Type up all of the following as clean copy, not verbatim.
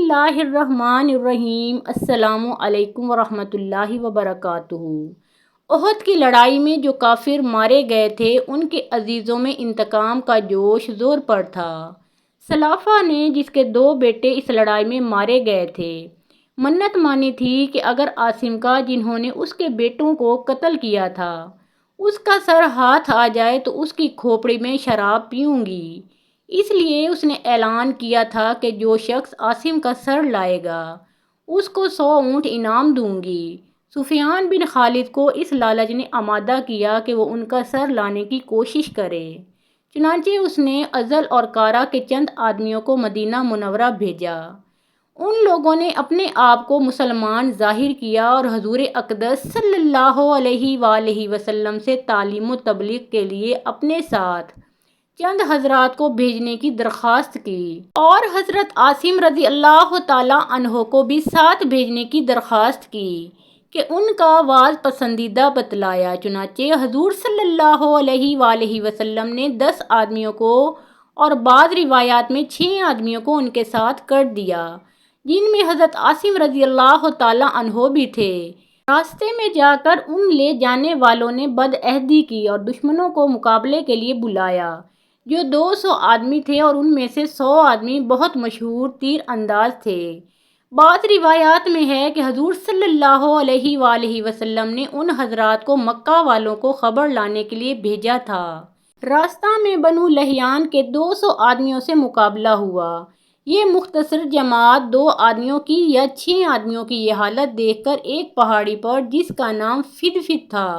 اللہ الرحمن الرحیم۔ السلام علیکم ورحمۃ اللہ وبرکاتہ۔ احد کی لڑائی میں جو کافر مارے گئے تھے ان کے عزیزوں میں انتقام کا جوش زور پر تھا۔ سلافہ نے، جس کے 2 بیٹے اس لڑائی میں مارے گئے تھے، منت مانی تھی کہ اگر عاصم کا، جنہوں نے اس کے بیٹوں کو قتل کیا تھا، اس کا سر ہاتھ آ جائے تو اس کی کھوپڑی میں شراب پیوں گی۔ اس لیے اس نے اعلان کیا تھا کہ جو شخص عاصم کا سر لائے گا اس کو 100 اونٹ انعام دوں گی۔ سفیان بن خالد کو اس لالچ نے آمادہ کیا کہ وہ ان کا سر لانے کی کوشش کرے، چنانچہ اس نے ازل اور کارا کے چند آدمیوں کو مدینہ منورہ بھیجا۔ ان لوگوں نے اپنے آپ کو مسلمان ظاہر کیا اور حضور اقدس صلی اللہ علیہ وآلہ وسلم سے تعلیم و تبلیغ کے لیے اپنے ساتھ چند حضرات کو بھیجنے کی درخواست کی، اور حضرت عاصم رضی اللہ تعالیٰ عنہ کو بھی ساتھ بھیجنے کی درخواست کی کہ ان کا وعظ پسندیدہ بتلایا۔ چنانچہ حضور صلی اللہ علیہ وآلہ وسلم نے 10 آدمیوں کو اور بعض روایات میں 6 آدمیوں کو ان کے ساتھ کر دیا، جن میں حضرت عاصم رضی اللہ تعالیٰ عنہ بھی تھے۔ راستے میں جا کر ان لے جانے والوں نے بدعہدی کی اور دشمنوں کو مقابلے کے لیے بلایا، جو 200 آدمی تھے، اور ان میں سے 100 آدمی بہت مشہور تیر انداز تھے۔ بعض روایات میں ہے کہ حضور صلی اللہ علیہ وآلہ وسلم نے ان حضرات کو مکہ والوں کو خبر لانے کے لیے بھیجا تھا۔ راستہ میں بنو لحیان کے 200 آدمیوں سے مقابلہ ہوا۔ یہ مختصر جماعت 2 آدمیوں کی یا 6 آدمیوں کی یہ حالت دیکھ کر ایک پہاڑی پر، جس کا نام فدفد تھا،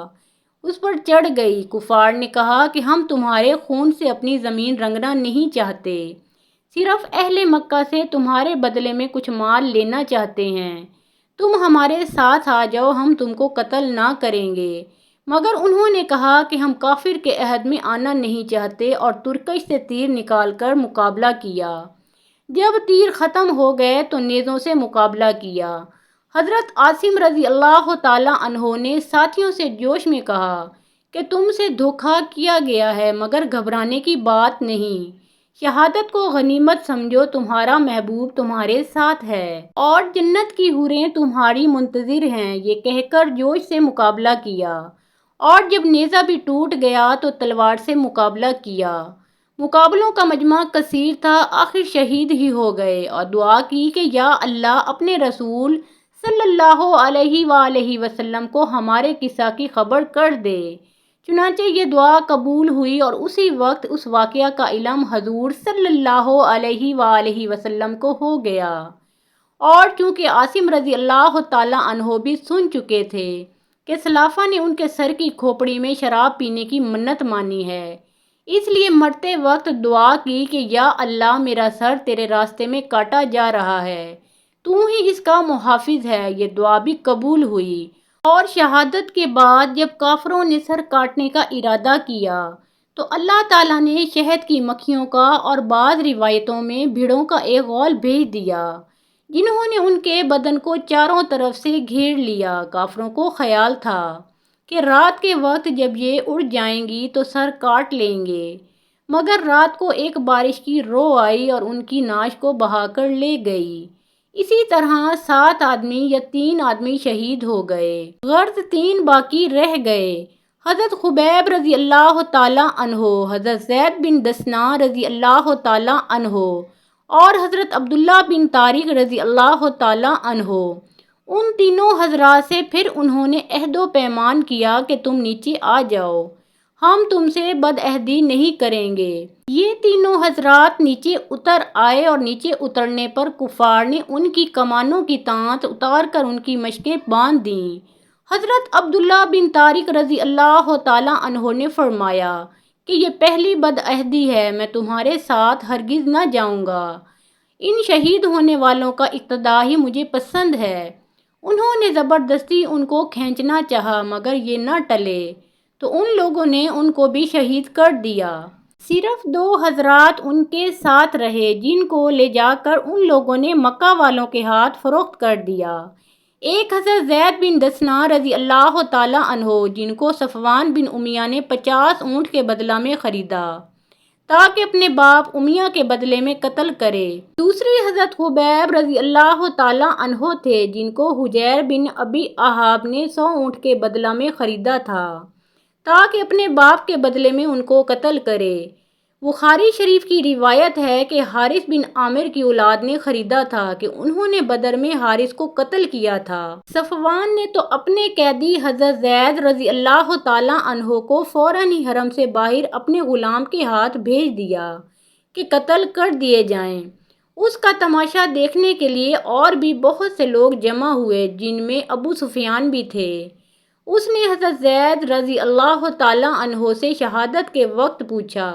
اس پر چڑھ گئی۔ کفار نے کہا کہ ہم تمہارے خون سے اپنی زمین رنگنا نہیں چاہتے، صرف اہل مکہ سے تمہارے بدلے میں کچھ مال لینا چاہتے ہیں۔ تم ہمارے ساتھ آ جاؤ، ہم تم کو قتل نہ کریں گے۔ مگر انہوں نے کہا کہ ہم کافر کے عہد میں آنا نہیں چاہتے، اور ترکش سے تیر نکال کر مقابلہ کیا۔ جب تیر ختم ہو گئے تو نیزوں سے مقابلہ کیا۔ حضرت عاصم رضی اللہ تعالیٰ عنہ نے ساتھیوں سے جوش میں کہا کہ تم سے دھوکہ کیا گیا ہے، مگر گھبرانے کی بات نہیں، شہادت کو غنیمت سمجھو، تمہارا محبوب تمہارے ساتھ ہے اور جنت کی حوریں تمہاری منتظر ہیں۔ یہ کہہ کر جوش سے مقابلہ کیا، اور جب نیزہ بھی ٹوٹ گیا تو تلوار سے مقابلہ کیا۔ مقابلوں کا مجمع کثیر تھا، آخر شہید ہی ہو گئے، اور دعا کی کہ یا اللہ اپنے رسول صلی اللہ علیہ وآلہ وسلم کو ہمارے قصہ کی خبر کر دے۔ چنانچہ یہ دعا قبول ہوئی، اور اسی وقت اس واقعہ کا علم حضور صلی اللہ علیہ وآلہ وسلم کو ہو گیا، اور چونکہ عاصم رضی اللہ تعالیٰ عنہ بھی سن چکے تھے کہ سلافہ نے ان کے سر کی کھوپڑی میں شراب پینے کی منت مانی ہے، اس لیے مرتے وقت دعا کی کہ یا اللہ میرا سر تیرے راستے میں کاٹا جا رہا ہے، تو ہی اس کا محافظ ہے۔ یہ دعا بھی قبول ہوئی، اور شہادت کے بعد جب کافروں نے سر کاٹنے کا ارادہ کیا تو اللہ تعالیٰ نے شہد کی مکھیوں کا اور بعض روایتوں میں بھیڑوں کا ایک غول بھیج دیا، جنہوں نے ان کے بدن کو چاروں طرف سے گھیر لیا۔ کافروں کو خیال تھا کہ رات کے وقت جب یہ اڑ جائیں گی تو سر کاٹ لیں گے، مگر رات کو ایک بارش کی رو آئی اور ان کی ناش کو بہا کر لے گئی۔ اسی طرح 7 آدمی یا 3 آدمی شہید ہو گئے، غرض 3 باقی رہ گئے۔ حضرت خبیب رضی اللہ تعالیٰ عنہ، حضرت زید بن دثنہ رضی اللہ تعالیٰ عنہ، اور حضرت عبداللہ بن طارق رضی اللہ تعالیٰ عنہ، ان تینوں حضرات سے پھر انہوں نے عہد و پیمان کیا کہ تم نیچے آ جاؤ، ہم تم سے بدعہدی نہیں کریں گے۔ یہ تینوں حضرات نیچے اتر آئے، اور نیچے اترنے پر کفار نے ان کی کمانوں کی تانت اتار کر ان کی مشقیں باندھ دیں۔ حضرت عبداللہ بن طارق رضی اللہ تعالیٰ عنہ نے فرمایا کہ یہ پہلی بدعہدی ہے، میں تمہارے ساتھ ہرگز نہ جاؤں گا، ان شہید ہونے والوں کا اقتداء ہی مجھے پسند ہے۔ انہوں نے زبردستی ان کو کھینچنا چاہا، مگر یہ نہ ٹلے، تو ان لوگوں نے ان کو بھی شہید کر دیا۔ صرف 2 حضرات ان کے ساتھ رہے، جن کو لے جا کر ان لوگوں نے مکہ والوں کے ہاتھ فروخت کر دیا۔ ایک حضرت زید بن دثنہ رضی اللہ تعالیٰ عنہ، جن کو صفوان بن امیہ نے 50 اونٹ کے بدلہ میں خریدا تاکہ اپنے باپ امیہ کے بدلے میں قتل کرے۔ دوسری حضرت خبیب رضی اللہ تعالیٰ عنہ تھے، جن کو حجیر بن ابی احاب نے 100 اونٹ کے بدلہ میں خریدا تھا تاکہ اپنے باپ کے بدلے میں ان کو قتل کرے۔ بخاری شریف کی روایت ہے کہ حارث بن عامر کی اولاد نے خریدا تھا کہ انہوں نے بدر میں حارث کو قتل کیا تھا۔ صفوان نے تو اپنے قیدی حضرت زید رضی اللہ تعالیٰ عنہ کو فوراً ہی حرم سے باہر اپنے غلام کے ہاتھ بھیج دیا کہ قتل کر دیے جائیں۔ اس کا تماشا دیکھنے کے لیے اور بھی بہت سے لوگ جمع ہوئے، جن میں ابو سفیان بھی تھے۔ اس نے حضرت زید رضی اللہ تعالیٰ عنہ سے شہادت کے وقت پوچھا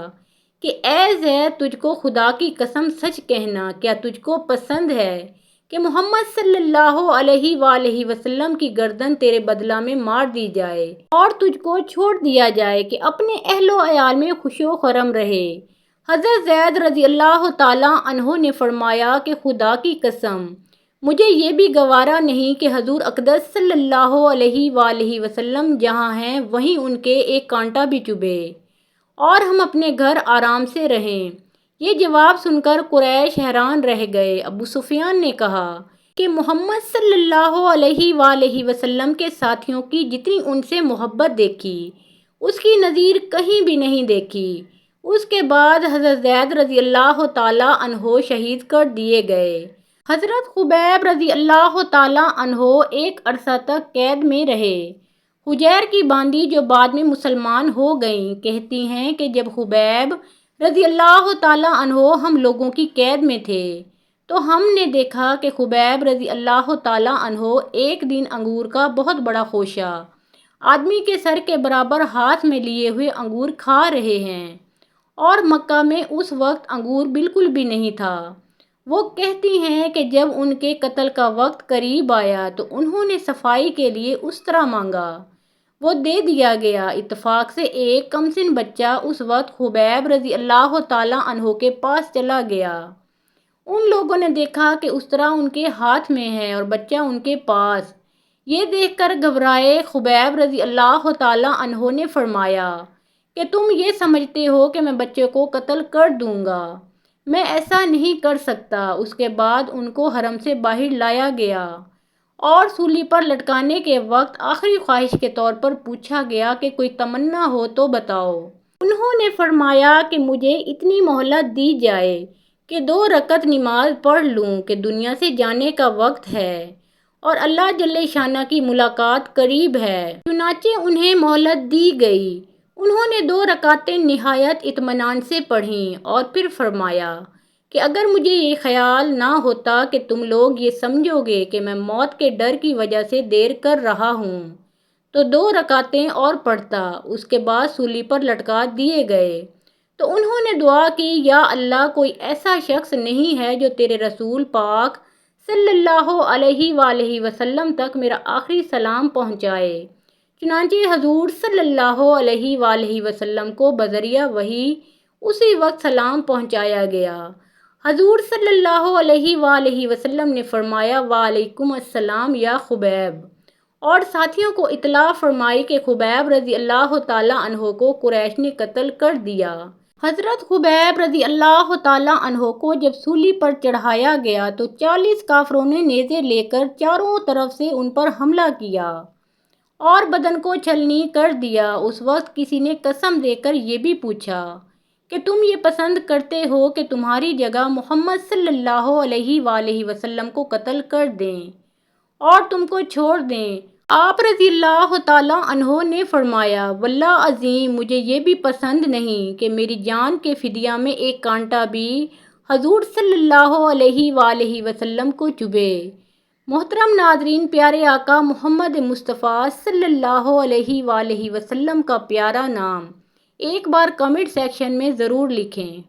کہ اے زید، تجھ کو خدا کی قسم سچ کہنا، کیا تجھ کو پسند ہے کہ محمد صلی اللہ علیہ وآلہ وسلم کی گردن تیرے بدلہ میں مار دی جائے اور تجھ کو چھوڑ دیا جائے کہ اپنے اہل و عیال میں خوش و خرم رہے؟ حضرت زید رضی اللہ تعالیٰ عنہ نے فرمایا کہ خدا کی قسم، مجھے یہ بھی گوارا نہیں کہ حضور اقدس صلی اللہ علیہ وآلہ وسلم جہاں ہیں وہیں ان کے ایک کانٹا بھی چبھے اور ہم اپنے گھر آرام سے رہیں۔ یہ جواب سن کر قریش حیران رہ گئے۔ ابو سفیان نے کہا کہ محمد صلی اللہ علیہ وآلہ وسلم کے ساتھیوں کی جتنی ان سے محبت دیکھی، اس کی نظیر کہیں بھی نہیں دیکھی۔ اس کے بعد حضرت زید رضی اللہ تعالیٰ عنہ شہید کر دیے گئے۔ حضرت خبیب رضی اللہ تعالیٰ عنہ ایک عرصہ تک قید میں رہے۔ حجیر کی باندی، جو بعد میں مسلمان ہو گئیں، کہتی ہیں کہ جب خبیب رضی اللہ تعالیٰ عنہ ہم لوگوں کی قید میں تھے تو ہم نے دیکھا کہ خبیب رضی اللہ تعالیٰ عنہ ایک دن انگور کا بہت بڑا خوشہ آدمی کے سر کے برابر ہاتھ میں لیے ہوئے انگور کھا رہے ہیں، اور مکہ میں اس وقت انگور بالکل بھی نہیں تھا۔ وہ کہتی ہیں کہ جب ان کے قتل کا وقت قریب آیا تو انہوں نے صفائی کے لیے استرا مانگا، وہ دے دیا گیا۔ اتفاق سے ایک کمسن بچہ اس وقت خبیب رضی اللہ تعالیٰ عنہ کے پاس چلا گیا۔ ان لوگوں نے دیکھا کہ استرا ان کے ہاتھ میں ہے اور بچہ ان کے پاس۔ یہ دیکھ کر گھبرائے خبیب رضی اللہ تعالیٰ عنہ نے فرمایا کہ تم یہ سمجھتے ہو کہ میں بچے کو قتل کر دوں گا؟ میں ایسا نہیں کر سکتا۔ اس کے بعد ان کو حرم سے باہر لایا گیا اور سولی پر لٹکانے کے وقت آخری خواہش کے طور پر پوچھا گیا کہ کوئی تمنا ہو تو بتاؤ۔ انہوں نے فرمایا کہ مجھے اتنی مہلت دی جائے کہ 2 رکعت نماز پڑھ لوں کہ دنیا سے جانے کا وقت ہے اور اللہ جل شانہ کی ملاقات قریب ہے۔ چنانچہ انہیں مہلت دی گئی۔ انہوں نے 2 رکعتیں نہایت اطمینان سے پڑھیں اور پھر فرمایا کہ اگر مجھے یہ خیال نہ ہوتا کہ تم لوگ یہ سمجھو گے کہ میں موت کے ڈر کی وجہ سے دیر کر رہا ہوں تو 2 رکعتیں اور پڑھتا۔ اس کے بعد سولی پر لٹکا دیے گئے تو انہوں نے دعا کی، یا اللہ، کوئی ایسا شخص نہیں ہے جو تیرے رسول پاک صلی اللہ علیہ وآلہ وسلم تک میرا آخری سلام پہنچائے۔ چنانچہ حضور صلی اللہ علیہ وآلہ وسلم کو بذریعہ وحی اسی وقت سلام پہنچایا گیا۔ حضور صلی اللہ علیہ وآلہ وسلم نے فرمایا، وعلیکم السلام یا خبیب، اور ساتھیوں کو اطلاع فرمائی کہ خبیب رضی اللہ تعالیٰ عنہ کو قریش نے قتل کر دیا۔ حضرت خبیب رضی اللہ تعالیٰ عنہ کو جب سولی پر چڑھایا گیا تو 40 کافروں نے نیزے لے کر چاروں طرف سے ان پر حملہ کیا اور بدن کو چھلنی کر دیا۔ اس وقت کسی نے قسم دے کر یہ بھی پوچھا کہ تم یہ پسند کرتے ہو کہ تمہاری جگہ محمد صلی اللہ علیہ وآلہ وسلم کو قتل کر دیں اور تم کو چھوڑ دیں؟ آپ رضی اللہ تعالیٰ عنہ نے فرمایا، واللہ عظیم، مجھے یہ بھی پسند نہیں کہ میری جان کے فدیہ میں ایک کانٹا بھی حضور صلی اللہ علیہ وآلہ وسلم کو چبھے۔ محترم ناظرین، پیارے آقا محمد مصطفیٰ صلی اللہ علیہ وآلہ وسلم کا پیارا نام ایک بار کمنٹ سیکشن میں ضرور لکھیں۔